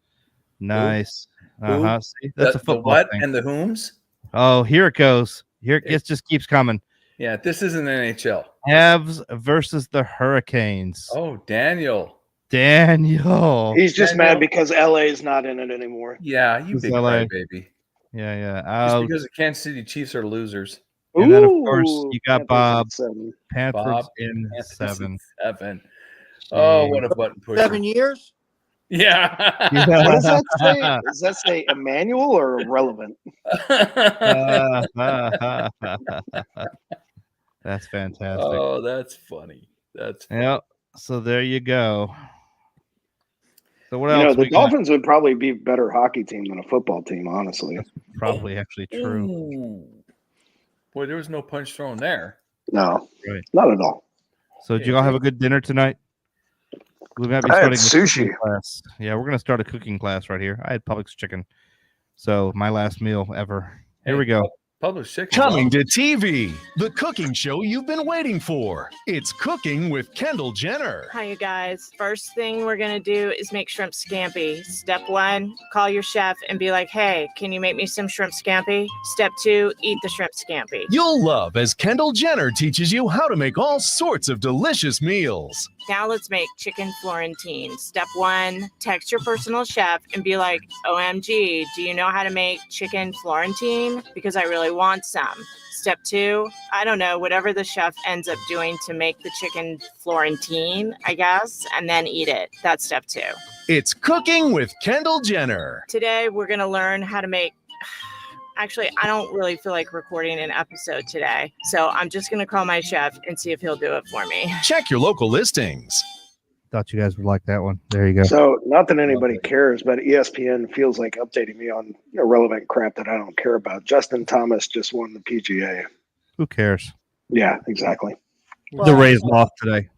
Nice. See, that's a football what thing. And the whom's? Oh, here it goes. It just keeps coming. Yeah, this isn't NHL. Avs versus the Hurricanes. Oh, Daniel. He's just mad because LA is not in it anymore. Yeah, you big cry, baby. Yeah. Just because the Kansas City Chiefs are losers. And then, of course, you got Bob. Panthers in 7. Oh, what a button push. 7 years? Yeah. What does that say? Does that say Emmanuel or irrelevant? That's fantastic. Oh, that's funny. That's funny. Yep. So there you go. So what else? The Dolphins would probably be a better hockey team than a football team, honestly. That's probably actually true. Ooh. Boy, there was no punch thrown there. No, right. Not at all. So did you all have a good dinner tonight? We might be I had starting sushi. Class. Yeah, we're going to start a cooking class right here. I had Publix chicken. So my last meal ever. Here we go. Publix chicken. Coming to TV, the cooking show you've been waiting for. It's Cooking with Kendall Jenner. Hi, you guys. First thing we're going to do is make shrimp scampi. Step 1, call your chef and be like, hey, can you make me some shrimp scampi? Step 2, eat the shrimp scampi. You'll love as Kendall Jenner teaches you how to make all sorts of delicious meals. Now let's make chicken Florentine. Step 1, text your personal chef and be like, OMG, do you know how to make chicken Florentine? Because I really want some. Step 2, I don't know, whatever the chef ends up doing to make the chicken Florentine, I guess, and then eat it. That's step 2. It's Cooking with Kendall Jenner. Today, we're going to learn how to make Actually, I don't really feel like recording an episode today. So I'm just going to call my chef and see if he'll do it for me. Check your local listings. Thought you guys would like that one. There you go. So, not that anybody cares, but ESPN feels like updating me on irrelevant crap that I don't care about. Justin Thomas just won the PGA. Who cares? Yeah, exactly. The Rays lost today.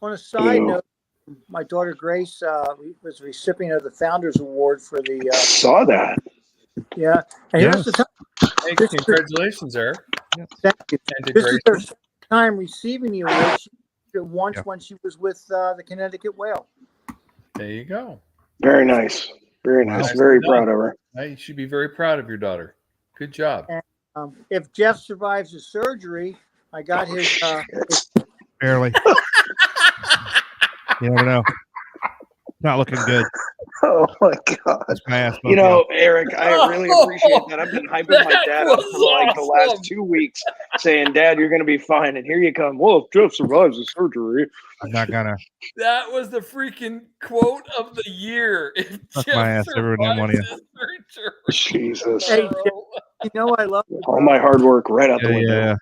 On a side note, my daughter Grace was recipient of the Founders Award for the. Saw that. Yeah, and here's the time. Hey, congratulations, Eric. Thank you. This is her second time receiving the award. She did it once when she was with the Connecticut Whale. There you go. Very nice. Very nice. Very proud of her. You should be very proud of your daughter. Good job. And, if Jeff survives the surgery, I got his. Barely. You never know. Not looking good. Oh my God! You know, Eric, I really appreciate that. I've been hyping my dad up for like the last 2 weeks, saying, "Dad, you're going to be fine." And here you come. Well, if Jeff survives the surgery, I'm not gonna. That was the freaking quote of the year. Fuck my ass, everyone in one of you. Jesus. Hey, you know I love you, all my hard work right out the window.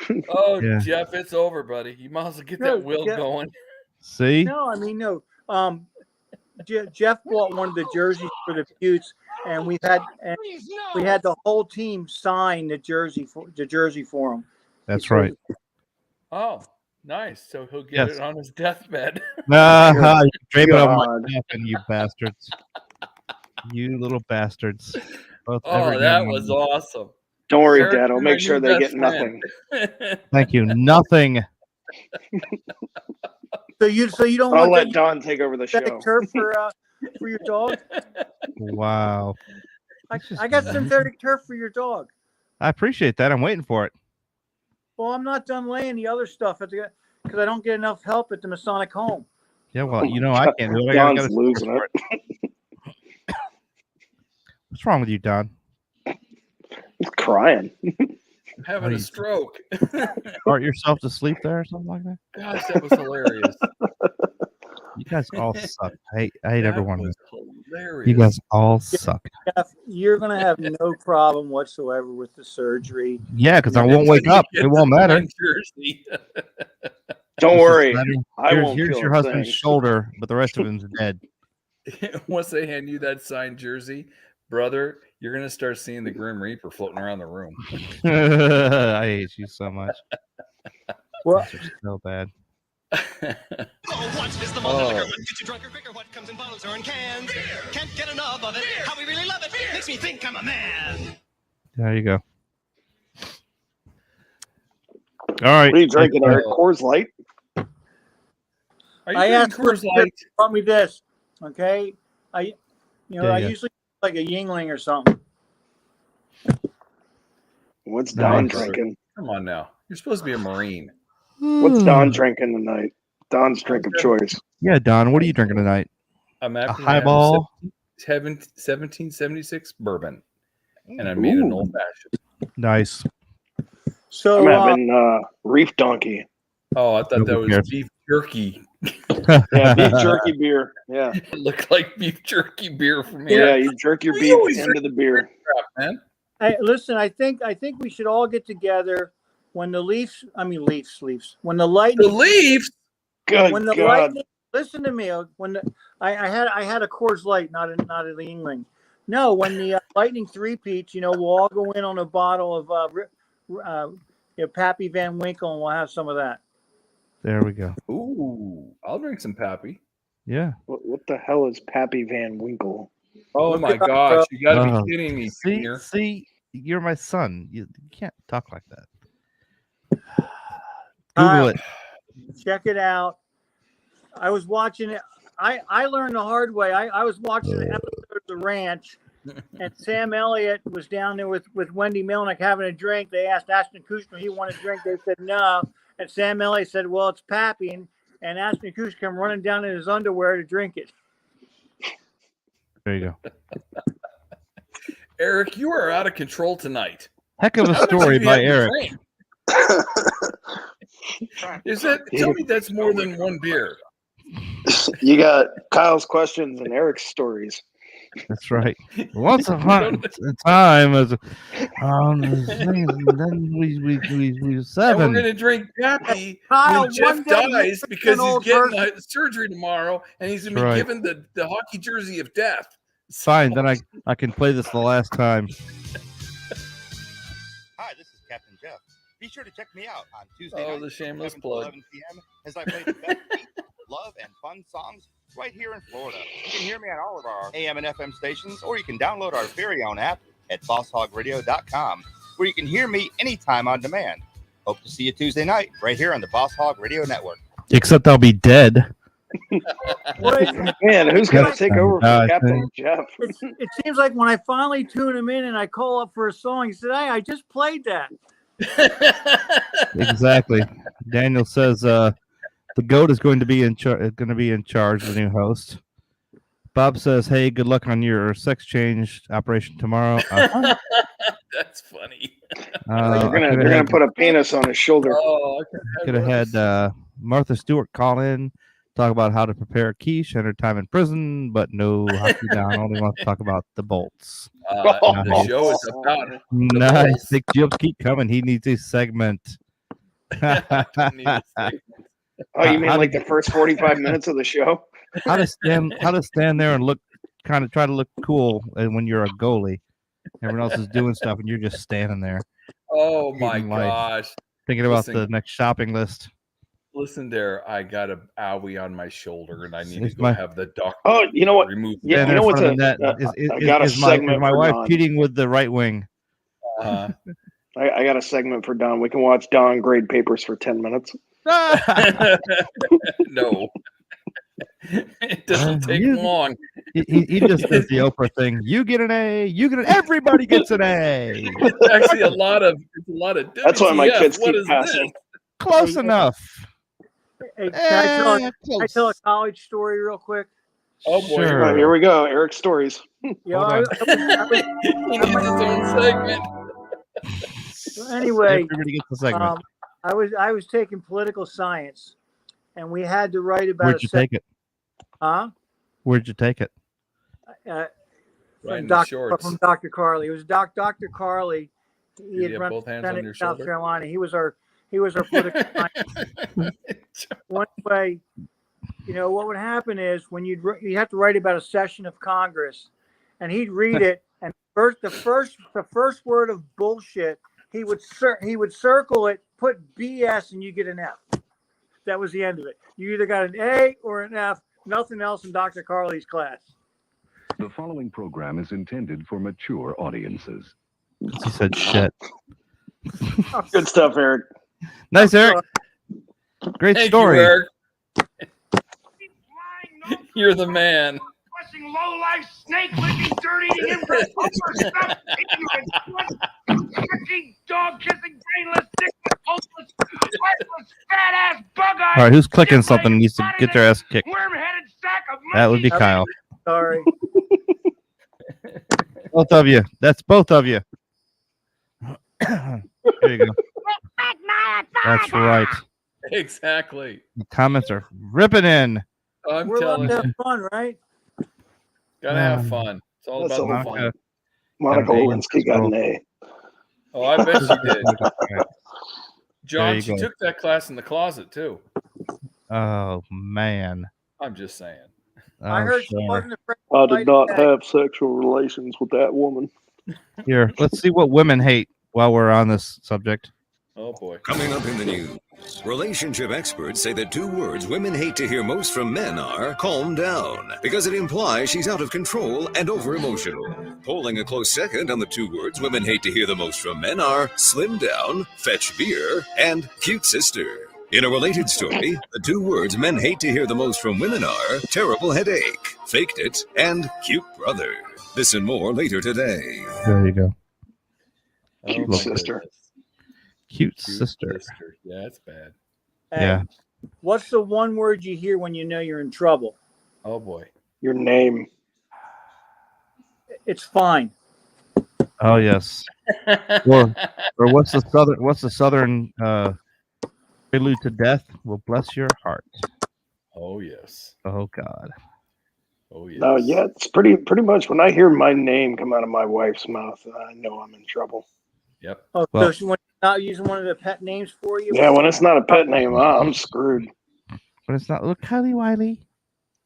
Yeah. Oh, Jeff, it's over, buddy. You might as well get that wheel going. See? No, I mean no. Jeff bought one of the jerseys for the Buttes, and we had the whole team sign the jersey for him. That's right. Oh, nice. So he'll get it on his deathbed. Nah, you drape it on my coffin, you bastards. You little bastards. Both that was awesome. Don't worry, Dad. I'll make sure they get nothing. Thank you. Nothing. So you don't I'll want let Don take over the show. Turf for your dog? Wow. I got synthetic turf for your dog. I appreciate that. I'm waiting for it. Well, I'm not done laying the other stuff because I don't get enough help at the Masonic home. Yeah, well, I can't do it. Don's losing it. What's wrong with you, Don? He's crying. Having a stroke. Fart yourself to sleep there or something like that? Gosh, that was hilarious. You guys all suck. I hate every one of you. Hilarious. You guys all suck. Jeff, you're going to have no problem whatsoever with the surgery. Yeah, because I won't wake up. It won't matter. Don't worry. Here's your husband's shoulder, but the rest of him's dead. Once they hand you that signed jersey, brother, you're going to start seeing the Grim Reaper floating around the room. I hate you so much. Well, so bad. What is the malt liquor? What gets you drunker quicker? What comes in bottles or in cans? Beer. Can't get enough of it. Beer. How we really love it. Beer. Makes me think I'm a man. There you go. All right. What are you drinking, Eric? Coors Light? I asked Coors Light. Brought me this. Okay. I usually like a Yingling or something. What's Don drinking? Come on now. You're supposed to be a Marine. What's Don drinking tonight? Don's drink of choice. Yeah, Don, what are you drinking tonight? I'm a highball? 1776 bourbon. And I made an old fashioned. Nice. So I'm having Reef Donkey. Oh, I thought that was beef jerky. Yeah, beef jerky beer. Yeah. It looked like beef jerky beer for me. Yeah, you jerk your beef into the beer. Crap, man. Hey, listen, I think we should all get together when the Leafs. When the Lightning. The Leafs. Good when the God. Lightning. Listen to me. When I had a Coors Light, not a Yingling. No, when the Lightning three-peats, we'll all go in on a bottle of Pappy Van Winkle, and we'll have some of that. There we go. Ooh, I'll drink some Pappy. Yeah. What the hell is Pappy Van Winkle? Oh my gosh, you got to be kidding me! See, you're my son. You can't talk like that. Google it. Check it out. I was watching it. I learned the hard way. I was watching the episode of The Ranch, and Sam Elliott was down there with Wendy Milnick having a drink. They asked Ashton Kutcher if he wanted a drink. They said no. And Sam Elliott said, well, it's Pappy. And Ashton Kutcher came running down in his underwear to drink it. There you go. Eric, you are out of control tonight. Heck of a story by Eric. Tell me that's more than one beer. You got Kyle's questions and Eric's stories. That's right. Once upon a time, as then we And seven. we're gonna drink Pappy Kyle, when Jeff one day you're dies because an he's old getting person. surgery tomorrow, and he's gonna be Right. given the hockey jersey of death. Fine, then I can play this the last time. Hi, this is Captain Jeff. Be sure to check me out on Tuesday night the shameless from 7 to plug. 11 p.m. as I play the best beat, love, and fun songs right here in Florida. You can hear me on all of our AM and FM stations, or you can download our very own app at bosshogradio.com, where you can hear me anytime on demand. Hope to see you Tuesday night right here on the Boss Hog Radio Network. Except I'll be dead. Man, who's going to take over for Captain Jeff? It seems like when I finally tune him in and I call up for a song, he said, "Hey, I just played that." Exactly. Daniel says the GOAT is going to be in charge, the new host. Bob says, "Hey, good luck on your sex change operation tomorrow." That's funny. They're gonna put a penis on his shoulder. Oh, could have had Martha Stewart call in, talk about how to prepare a quiche and her time in prison, but no, hockey down. Only wants to talk about the bolts. The show is about the nice. bolts. Big jokes keep coming. He needs a segment. Oh, you mean like the first 45 minutes of the show? How to stand there and try to look cool when you're a goalie. Everyone else is doing stuff and you're just standing there. Oh my eating life, gosh! thinking about the next shopping list. Listen there, I got a owie on my shoulder, and I need It's to go have the doctor. Oh, you know what? Remove Yeah, you know what's I got a segment. My wife cheating with the right wing. I got a segment for Don. We can watch Don grade papers for 10 minutes. No, it doesn't take long. He just does the Oprah thing. You get an A. You get an. Everybody gets an A. It's actually a lot of. That's why my WTF. kids What keep is passing. this? Close enough. Hey, can I tell a college story real quick? Oh boy! Sure. All right, here we go. Eric's stories. You know, He needs his own segment. Anyway, everybody gets a segment. I was taking political science, and we had to write about. Where'd you take it? Huh? Where'd you take it? Right in from the shorts. Dr. Carley. It was Dr. Carley. He had have run both hands on Senate your in South shoulder? Carolina. He was our political science. One way, you know, what would happen is when you have to write about a session of Congress, and he'd read it, and the first word of bullshit, he would circle it, put BS, and you get an F. That was the end of it. You either got an A or an F. Nothing else in Dr. Carley's class. The following program is intended for mature audiences. He said shit. Good stuff, Eric. Nice, Eric. Great Thank story. you, Eric. You're the man. Low life, snake licking, dirt eating, stuff, dog kissing, brainless, dickless, hopeless, worthless, fat ass, bug eyed. All right, who's clicking something needs to get their ass kicked? Worm-headed sack of That would be Kyle. Sorry. Both of you. That's both of you. There you go. That's right. Exactly. The comments are ripping in. I'm We're allowed telling to you. have fun, right? Gotta have fun. It's all That's about all the fun. Monica Lewinsky got an A. Oh, I bet she did. John, you she go. took that class in the closet too. Oh man. I'm just saying. I heard she sure. wasn't afraid. I did not have sexual relations with that woman. Here, let's see what women hate while we're on this subject. Oh boy. Coming up in the news, relationship experts say the two words women hate to hear most from men are calm down, because it implies she's out of control and over emotional. Polling a close second on the two words women hate to hear the most from men are slim down, fetch beer, and cute sister. In a related story, the two words men hate to hear the most from women are terrible headache, faked it, and cute brother. This and more later today. There you go. Cute my sister. goodness. Cute sister. Yeah, it's bad. Hey, Yeah. What's the one word you hear when you know you're in trouble? Oh boy. Your name. It's fine. Oh yes. or what's the southern prelude to death? Well, bless your heart. Oh yes. Oh God. Oh yeah. No, yeah, it's pretty much when I hear my name come out of my wife's mouth, I know I'm in trouble. Yep. Oh, Well- so she went not using one of the pet names for you? Yeah, when it's not a pet name, I'm screwed. But it's not. Look, Kylie Wiley.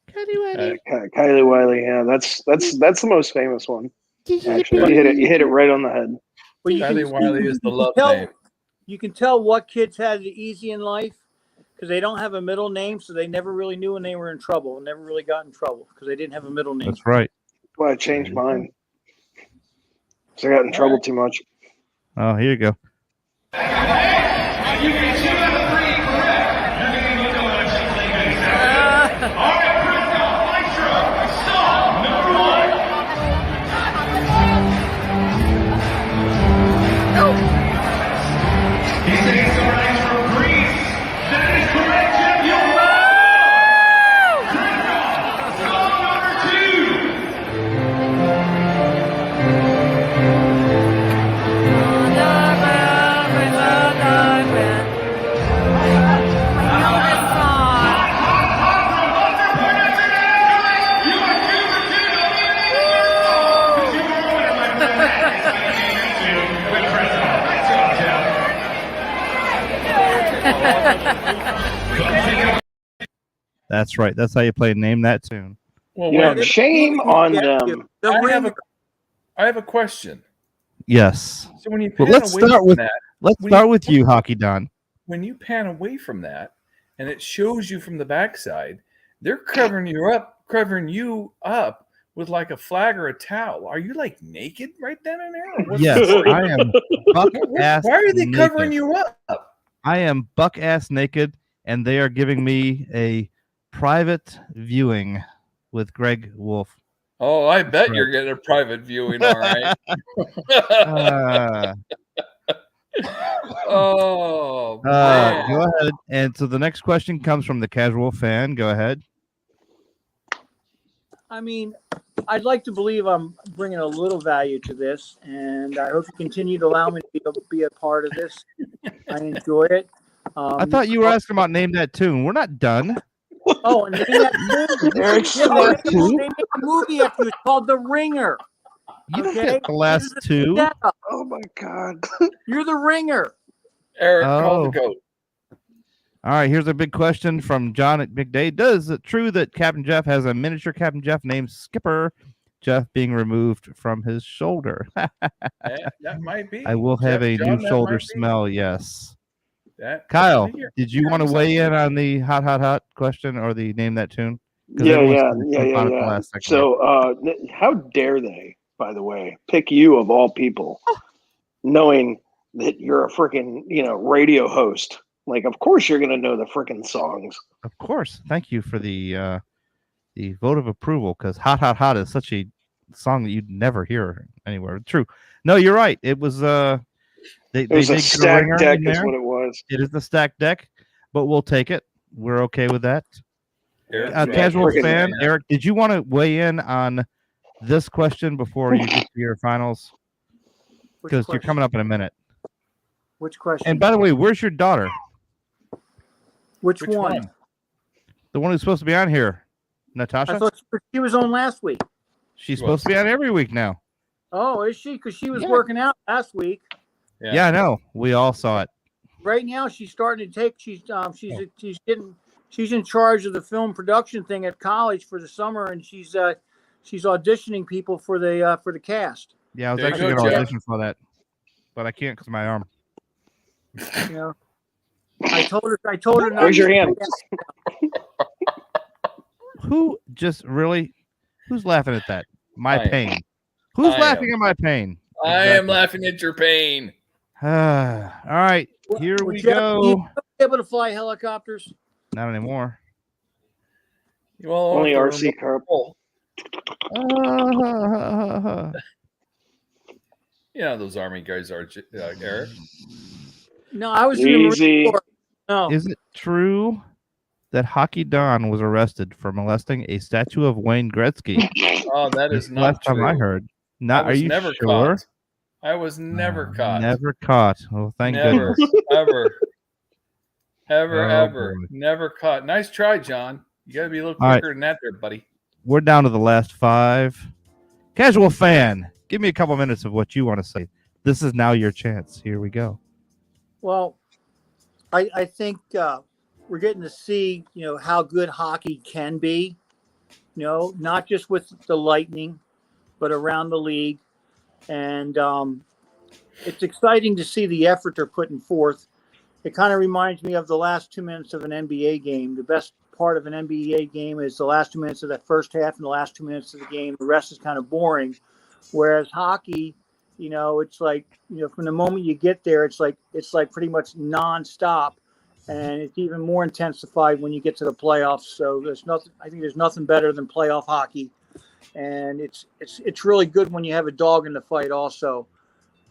Kylie Wiley. Kylie Wiley, yeah, that's the most famous one. Actually, you hit it right on the head. Well, Kylie Wiley is the love tell, name. You can tell what kids had it easy in life because they don't have a middle name, so they never really knew when they were in trouble and never really got in trouble because they didn't have a middle name. That's right. That's why I changed mine. So I got in trouble too much. Oh, here you go. That's right. That's how you play Name That Tune. Well, You wait a know, minute. shame on them. I have a question. Yes. So when you But pan let's away start from with that, you, Hockey Don. when you pan away from that, and it shows you from the backside, they're covering you up with like a flag or a towel. Are you like naked right then and there? Or what's the Yes, story? I am buck ass. Why are they covering naked. you up? I am buck ass naked, and they are giving me a private viewing with Greg Wolf. Oh, I bet right. you're getting a private viewing, all right. Oh, man. Go ahead. And so the next question comes from the casual fan. Go ahead. I mean, I'd like to believe I'm bringing a little value to this, and I hope you continue to allow me to be a part of this. I enjoy it. I thought you were asking about Name That Tune. We're not done. Oh, and Name That Tune. They made a movie after you. It's called The Ringer. You don't get the last two. Oh my God. You're the ringer. Eric, call the goat. All right, here's a big question from John at Big Day. Is it true that Captain Jeff has a miniature Captain Jeff named Skipper, Jeff being removed from his shoulder? That might be. I will have a John, new that shoulder might be. smell, yes. Kyle, Kyle, did you want to weigh in on the hot question or the Name That Tune? 'Cause Yeah. everyone's gonna jump on it the last second. So, how dare they, by the way, pick you of all people, knowing that you're a freaking, radio host? Like, of course you're gonna know the freaking songs. Of course. Thank you for the vote of approval, because Hot is such a song that you'd never hear anywhere. True. No, you're right. It was It was a stacked deck is what it was. It is the stacked deck, but we'll take it. We're okay with that. Eric, Casual fan, Eric, did you want to weigh in on this question before you get to your finals? Because you're coming up in a minute. Which question? And by the way, where's your daughter? Which one? The one who's supposed to be on here, Natasha. I thought she was on last week. She's supposed to be on every week now. Oh, is she? Because she was working out last week. Yeah, I know. We all saw it. Right now, she's starting to take. She's in charge of the film production thing at college for the summer, and she's auditioning people for the cast. Yeah, I was There you actually go, going to Jeff. audition for that, but I can't because of my arm. You know, I told her. Not Raise your to- hand. Who's laughing at that? My I am. pain. Who's I laughing am. at my pain? I am laughing at your pain. All right, here we Jeff, you go. able to fly helicopters? Not anymore. Well, Only the RC remote- Carp. Yeah, those Army guys are, Eric. No, I was in the Easy. Marine Corps. No. Is it true that Hockey Don was arrested for molesting a statue of Wayne Gretzky? Oh, that This is the not last time true. I heard. Not. I Are was you never sure? caught. I was never caught. Never caught. Oh, thank Never, goodness. ever, Oh, ever, boy. never caught. Nice try, John. You got to be a little All right. quicker than that, there, buddy. we're down to the last 5. Casual fan, give me a couple minutes of what you want to say. This is now your chance. Here we go. Well, I think we're getting to see, how good hockey can be, not just with the Lightning, but around the league. And it's exciting to see the effort they're putting forth. It kind of reminds me of the last 2 minutes of an NBA game. The best part of an NBA game is the last 2 minutes of that first half and the last 2 minutes of the game. The rest is kind of boring. Whereas hockey, it's like, from the moment you get there, it's like pretty much nonstop. And it's even more intensified when you get to the playoffs. So I think there's nothing better than playoff hockey. And it's really good when you have a dog in the fight also.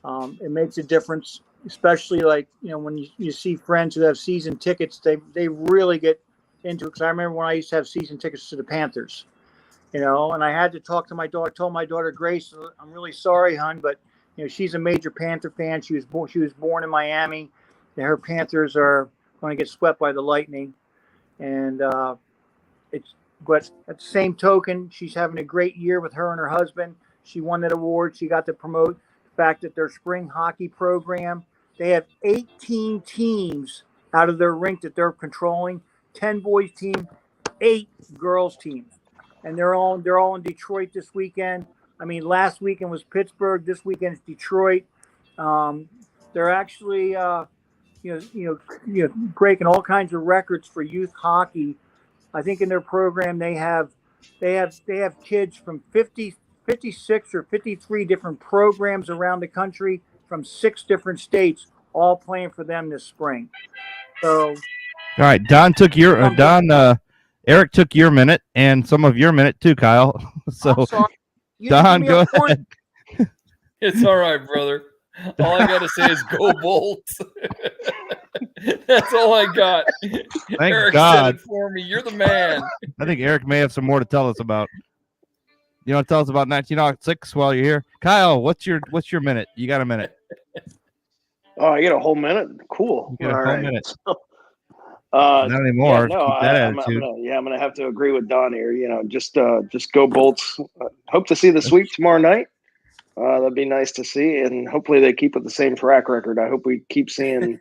It makes a difference, especially when you see friends who have season tickets, they really get into it. Because I remember when I used to have season tickets to the Panthers, and I had to talk to my daughter. I told my daughter Grace, I'm really sorry, hon, but she's a major Panther fan. She was born in Miami, and her Panthers are going to get swept by the Lightning, and but at the same token, she's having a great year with her and her husband. She won that award. She got to promote the fact that their spring hockey program, they have 18 teams out of their rink that they're controlling, 10 boys team, 8 girls team. And they're all in Detroit this weekend. I mean, last weekend was Pittsburgh. This weekend is Detroit. They're actually, breaking all kinds of records for youth hockey. I think in their program they have kids from 56 or 53 different programs around the country from 6 different states, all playing for them this spring. So, all right, Eric took your minute and some of your minute too, Kyle. So, Don, go ahead. It's all right, brother. All I got to say is go Bolts. That's all I got. Thank Eric God. said it for me. You're the man. I think Eric may have some more to tell us about. You want to tell us about 1906 while you're here? Kyle, what's your minute? You got a minute. Oh, I get a whole minute? Cool. You get a whole minute. Not anymore. Yeah, no, Keep that I'm attitude. gonna have to agree with Don here. Just go Bolts. Hope to see the sweep tomorrow night. That'd be nice to see, and hopefully they keep with the same track record. I hope we keep seeing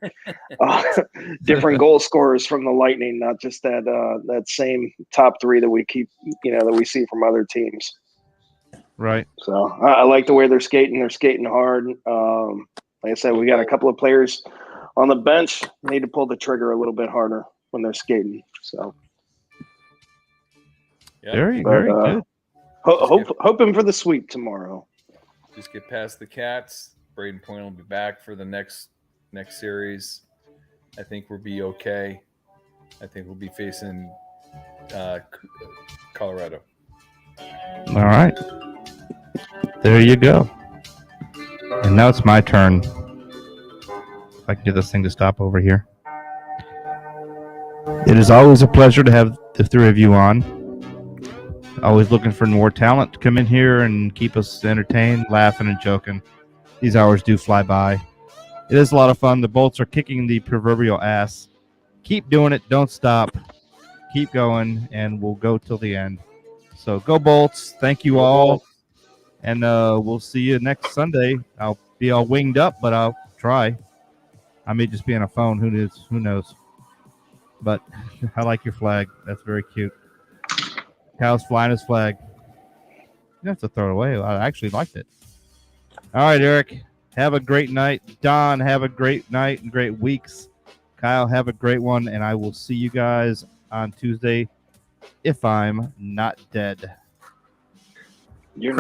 different goal scorers from the Lightning, not just that same top 3 that we keep, that we see from other teams. Right. So I like the way they're skating. They're skating hard. Like I said, we got a couple of players on the bench. Need to pull the trigger a little bit harder when they're skating. So very good. Hoping for the sweep tomorrow. Just get past the Cats. Braden Point will be back for the next series. I think we'll be okay. I think we'll be facing Colorado. All right. There you go. And now it's my turn. If I can get this thing to stop over here. It is always a pleasure to have the 3 of you on. Always looking for more talent to come in here and keep us entertained, laughing, and joking. These hours do fly by. It is a lot of fun. The Bolts are kicking the proverbial ass. Keep doing it. Don't stop. Keep going, and we'll go till the end. So go Bolts. Thank you all. And we'll see you next Sunday. I'll be all winged up, but I'll try. I may just be on a phone. Who knows? But I like your flag. That's very cute. Kyle's flying his flag. You have to throw it away. I actually liked it. All right, Eric. Have a great night. Don, have a great night and great weeks. Kyle, have a great one. And I will see you guys on Tuesday if I'm not dead.